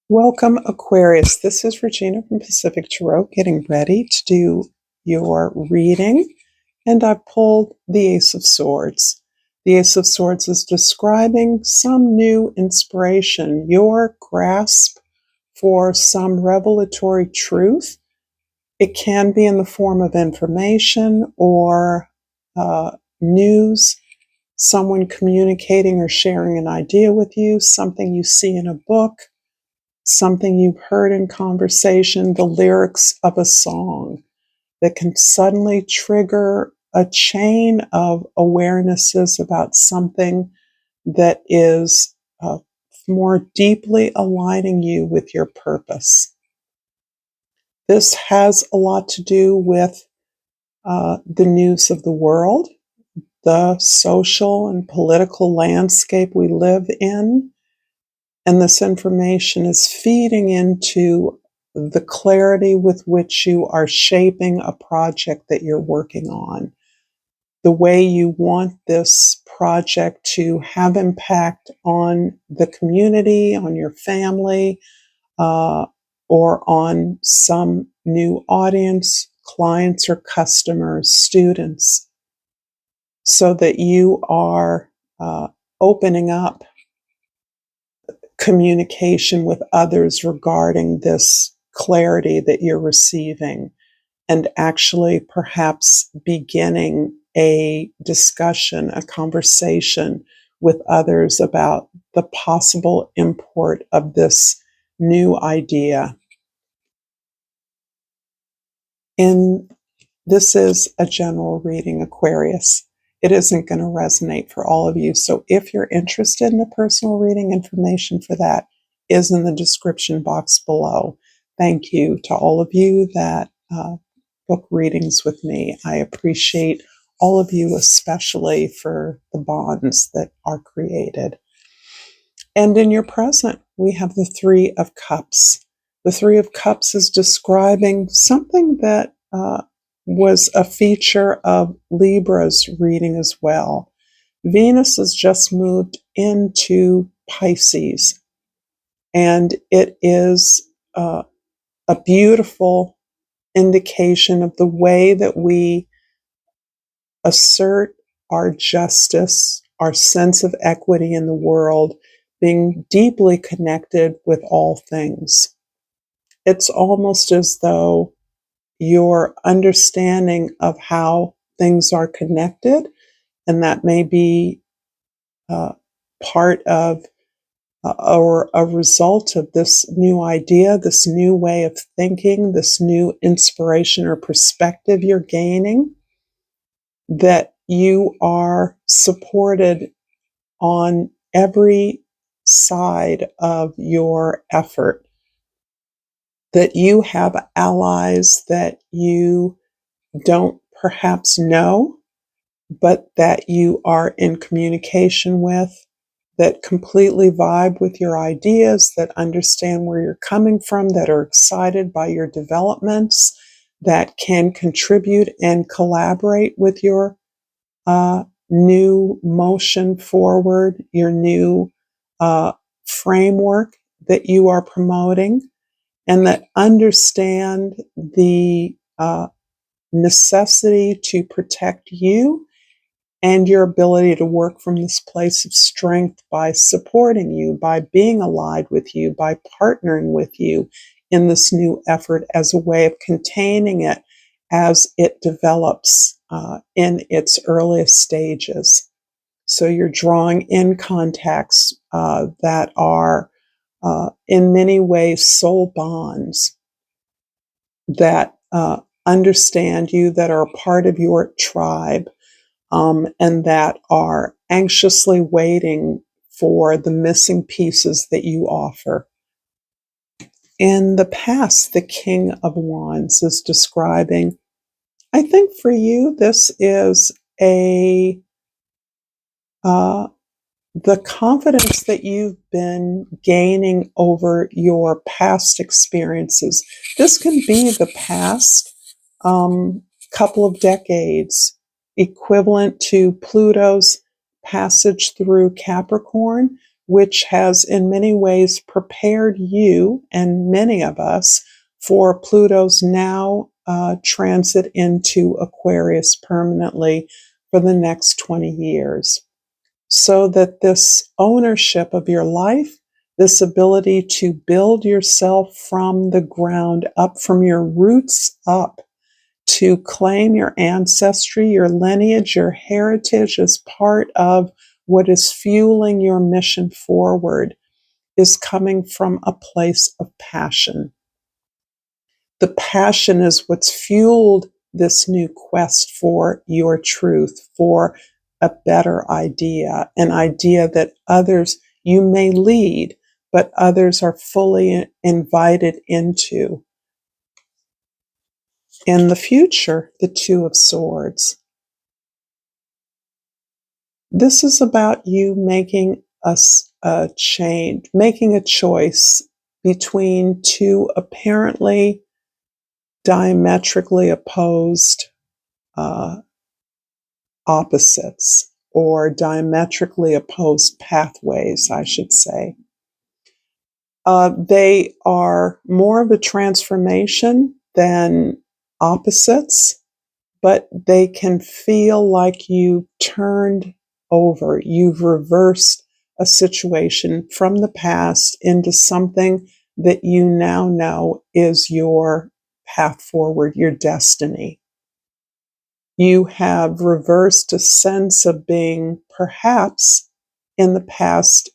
Welcome, Aquarius. This is Regina from Pacific Tarot getting ready to do your reading, and I pulled the Ace of Swords. The Ace of Swords is describing some new inspiration, your grasp for some revelatory truth. It can be in the form of information or news, someone communicating or sharing an idea with you, something you see in a book, something you've heard in conversation, the lyrics of a song that can suddenly trigger a chain of awarenesses about something that is more deeply aligning you with your purpose. This has a lot to do with the news of the world, the social and political landscape we live in. And this information is feeding into the clarity with which you are shaping a project that you're working on, the way you want this project to have impact on the community, on your family, or on some new audience, clients or customers, students, so that you are opening up communication with others regarding this clarity that you're receiving, and actually perhaps beginning a discussion, a conversation with others about the possible import of this new idea. And this is a general reading, Aquarius. It isn't going to resonate for all of you. So if you're interested in a personal reading, information for that is in the description box below. Thank you to all of you that book readings with me. I appreciate all of you, especially for the bonds that are created. And in your present, we have the Three of Cups. The Three of Cups is describing something that was a feature of Libra's reading as well. Venus has just moved into Pisces, and it is a beautiful indication of the way that we assert our justice, our sense of equity in the world, being deeply connected with all things. It's almost as though your understanding of how things are connected, and that may be part of or a result of this new idea, this new way of thinking, this new inspiration or perspective you're gaining, that you are supported on every side of your effort, that you have allies that you don't perhaps know, but that you are in communication with, that completely vibe with your ideas, that understand where you're coming from, that are excited by your developments, that can contribute and collaborate with your new motion forward, your new framework that you are promoting, and that understand the necessity to protect you and your ability to work from this place of strength by supporting you, by being allied with you, by partnering with you in this new effort as a way of containing it as it develops in its earliest stages. So you're drawing in contacts that are in many ways soul bonds that understand you, that are a part of your tribe, and that are anxiously waiting for the missing pieces that you offer. In the past, the King of Wands is describing, I think for you, this is the confidence that you've been gaining over your past experiences. This can be the past couple of decades, equivalent to Pluto's passage through Capricorn. which has in many ways prepared you and many of us for Pluto's now transit into Aquarius permanently for the next 20 years. So that this ownership of your life, this ability to build yourself from the ground up, from your roots up, to claim your ancestry, your lineage, your heritage as part of what is fueling your mission forward, is coming from a place of passion. The passion is what's fueled this new quest for your truth, for a better idea, an idea that others, you may lead, but others are fully invited into. In the future, the Two of Swords. This is about you making a change, making a choice between two apparently diametrically opposed uh, opposites, or diametrically opposed pathways, I should say. They are more of a transformation than opposites, but they can feel like you turned over, you've reversed a situation from the past into something that you now know is your path forward, your destiny. You have reversed a sense of being perhaps in the past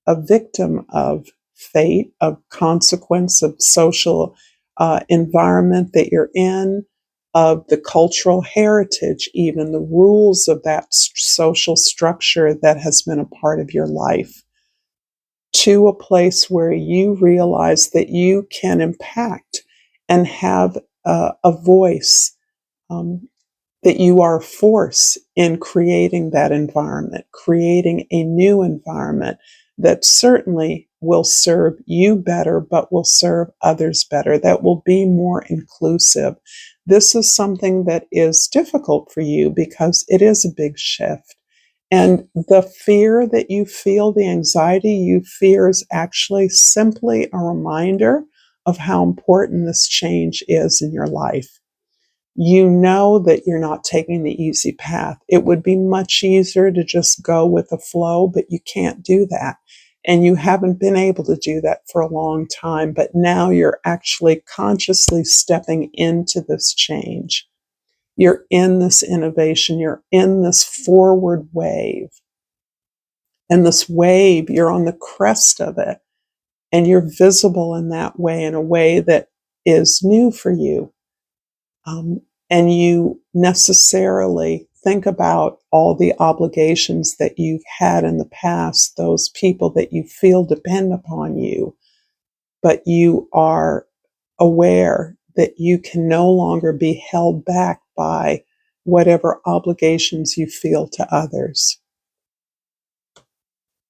a victim of fate, of consequence, of social environment that you're in, of the cultural heritage, even the rules of that social structure that has been a part of your life, to a place where you realize that you can impact and have a voice. That you are a force in creating that environment, creating a new environment that certainly will serve you better, but will serve others better, that will be more inclusive. This is something that is difficult for you because it is a big shift. And the fear that you feel, the anxiety you fear, is actually simply a reminder of how important this change is in your life. You know that you're not taking the easy path. It would be much easier to just go with the flow, but you can't do that. And you haven't been able to do that for a long time, but now you're actually consciously stepping into this change. You're in this innovation, you're in this forward wave. And this wave, you're on the crest of it, and you're visible in that way, in a way that is new for you. And you necessarily think about all the obligations that you've had in the past, those people that you feel depend upon you, but you are aware that you can no longer be held back by whatever obligations you feel to others.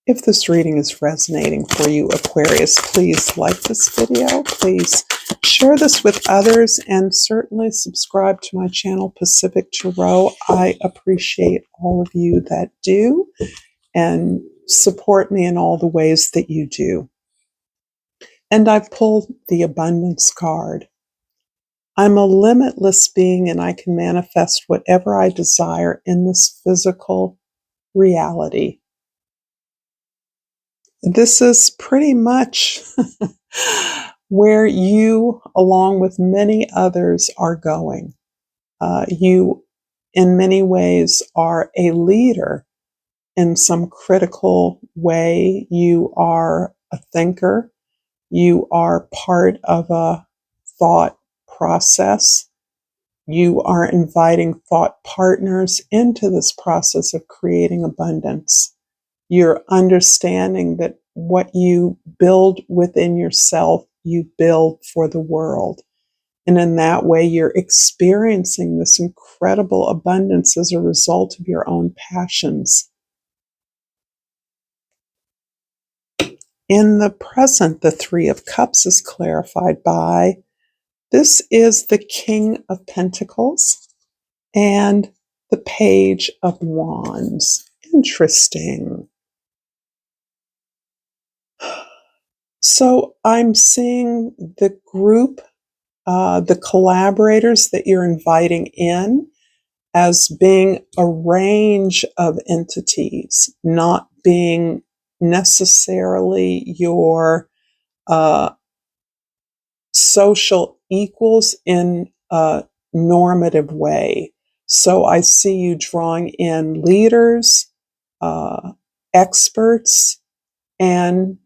If this reading is resonating for you, Aquarius, please like this video. Please share this with others, and certainly subscribe to my channel, Pacific Tarot. I appreciate all of you that do and support me in all the ways that you do. And I've pulled the Abundance card. I'm a limitless being, and I can manifest whatever I desire in this physical reality. This is pretty much where you, along with many others, are going. You, in many ways, are a leader in some critical way. You are a thinker. You are part of a thought process. You are inviting thought partners into this process of creating abundance. You're understanding that what you build within yourself, you build for the world. And in that way, you're experiencing this incredible abundance as a result of your own passions. In the present, the Three of Cups is clarified by, this is the King of Pentacles and the Page of Wands. Interesting. So I'm seeing the group, the collaborators that you're inviting in as being a range of entities, not being necessarily your uh, social equals in a normative way. So I see you drawing in leaders, uh, experts, and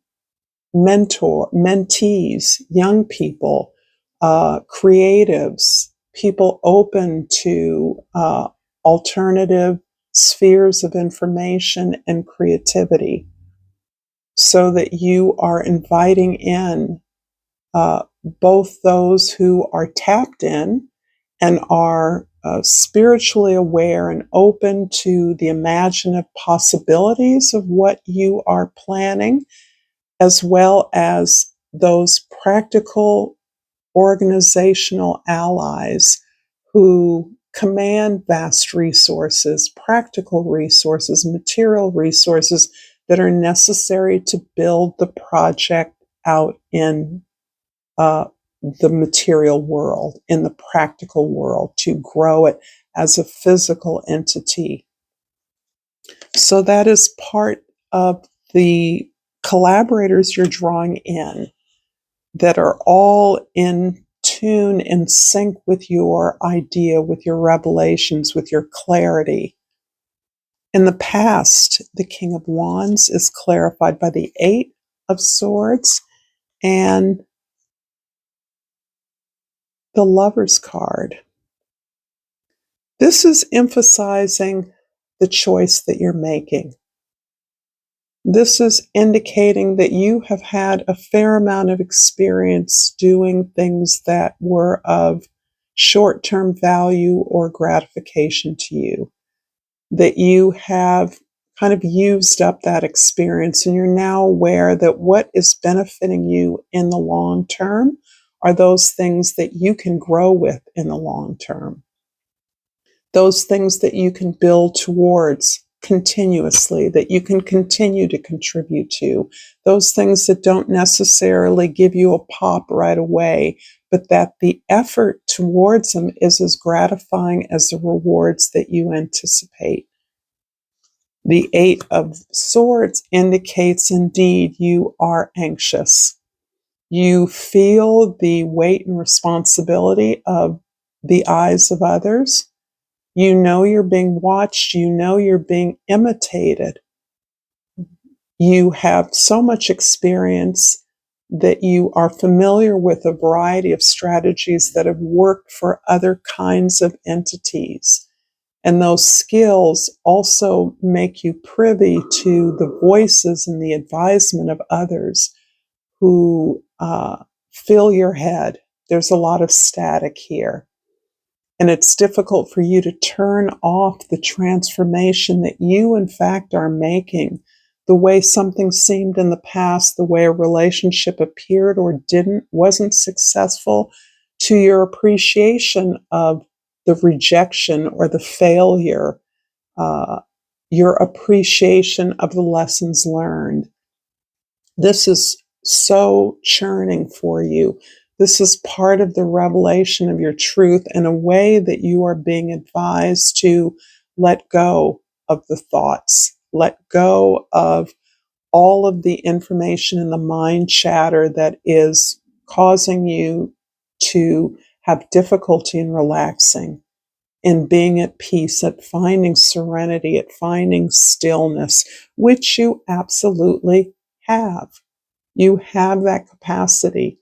mentees, young people, creatives, people open to alternative spheres of information and creativity, so that you are inviting in both those who are tapped in and are spiritually aware and open to the imaginative possibilities of what you are planning, as well as those practical organizational allies who command vast resources, practical resources, material resources that are necessary to build the project out in uh, the material world, in the practical world, to grow it as a physical entity. So that is part of the collaborators you're drawing in, that are all in tune, in sync with your idea, with your revelations, with your clarity. In the past, the King of Wands is clarified by the Eight of Swords and the Lover's card. This is emphasizing the choice that you're making. This is indicating that you have had a fair amount of experience doing things that were of short term value or gratification to you, that you have kind of used up that experience, and you're now aware that what is benefiting you in the long term are those things that you can grow with in the long term, those things that you can build towards continuously, that you can continue to contribute to, those things that don't necessarily give you a pop right away, but that the effort towards them is as gratifying as the rewards that you anticipate. The Eight of Swords indicates indeed you are anxious. You feel the weight and responsibility of the eyes of others. You know you're being watched. You know you're being imitated. You have so much experience that you are familiar with a variety of strategies that have worked for other kinds of entities. And those skills also make you privy to the voices and the advisement of others who fill your head. There's a lot of static here. And it's difficult for you to turn off the transformation that you, in fact, are making. The way something seemed in the past, the way a relationship appeared or wasn't successful, to your appreciation of the rejection or the failure, uh, your appreciation of the lessons learned. This is so churning for you. This is part of the revelation of your truth in a way that you are being advised to let go of the thoughts, let go of all of the information in the mind chatter that is causing you to have difficulty in relaxing, in being at peace, at finding serenity, at finding stillness, which you absolutely have. You have that capacity.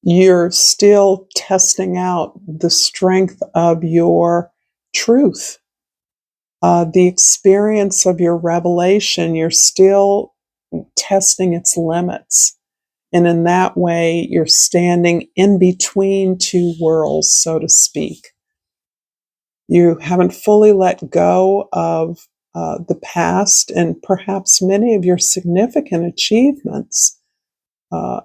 You're still testing out the strength of your truth, the experience of your revelation. You're still testing its limits. And in that way, you're standing in between two worlds, so to speak. You haven't fully let go of the past and perhaps many of your significant achievements. Uh,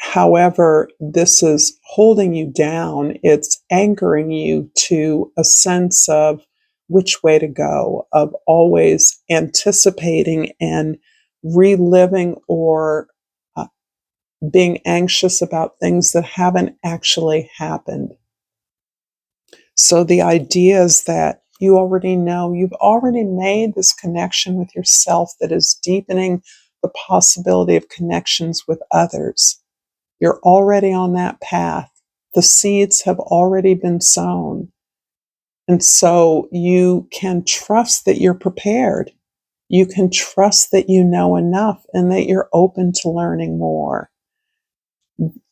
However, this is holding you down. It's anchoring you to a sense of which way to go, of always anticipating and reliving or being anxious about things that haven't actually happened. So the idea is that you already know, you've already made this connection with yourself that is deepening the possibility of connections with others. You're already on that path. The seeds have already been sown. And so you can trust that you're prepared. You can trust that you know enough and that you're open to learning more.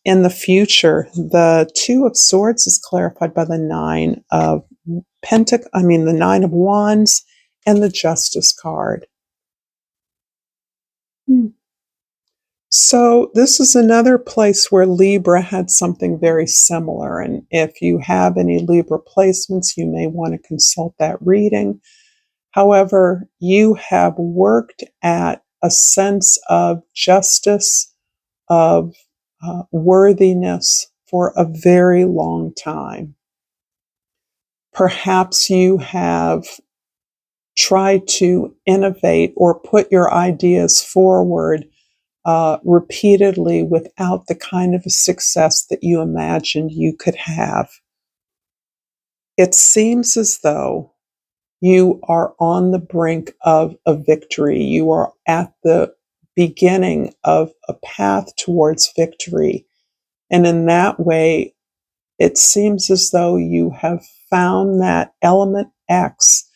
In the future, the Two of Swords is clarified by the Nine of the Nine of Wands and the Justice card. So this is another place where Libra had something very similar. And if you have any Libra placements, you may want to consult that reading. However, you have worked at a sense of justice, of worthiness for a very long time. Perhaps you have tried to innovate or put your ideas forward repeatedly without the kind of a success that you imagined you could have. It seems as though you are on the brink of a victory. You are at the beginning of a path towards victory. And in that way, it seems as though you have found that element X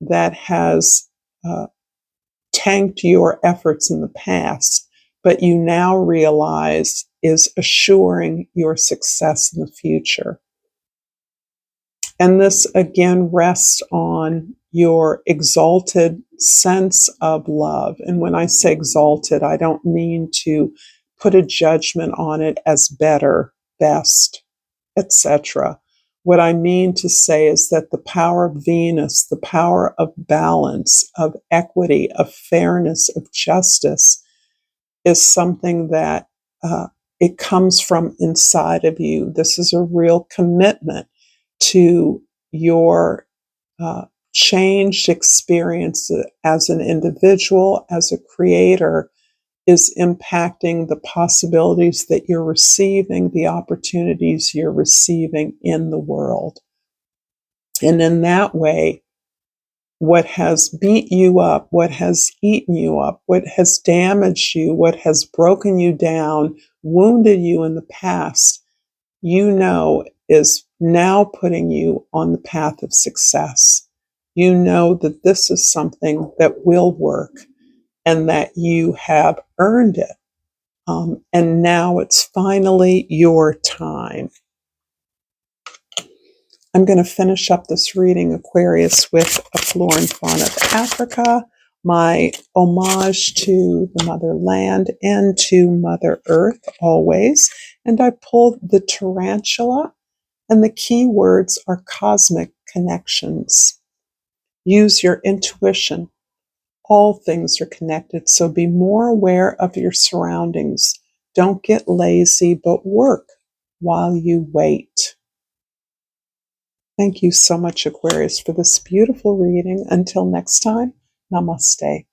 that has tanked your efforts in the past, but you now realize is assuring your success in the future. And this again rests on your exalted sense of love. And when I say exalted, I don't mean to put a judgment on it as better, best, etc. What I mean to say is that the power of Venus, the power of balance, of equity, of fairness, of justice is something that it comes from inside of you. This is a real commitment to your changed experience as an individual, as a creator, is impacting the possibilities that you're receiving, the opportunities you're receiving in the world. And in that way, what has beat you up, what has eaten you up, what has damaged you, what has broken you down, wounded you in the past, you know is now putting you on the path of success. You know that this is something that will work and that you have earned it. And now it's finally your time. I'm going to finish up this reading, Aquarius, with a flora and fauna of Africa, my homage to the motherland and to Mother Earth always. And I pulled the tarantula, and the key words are cosmic connections. Use your intuition. All things are connected, so be more aware of your surroundings. Don't get lazy, but work while you wait. Thank you so much, Aquarius, for this beautiful reading. Until next time, namaste.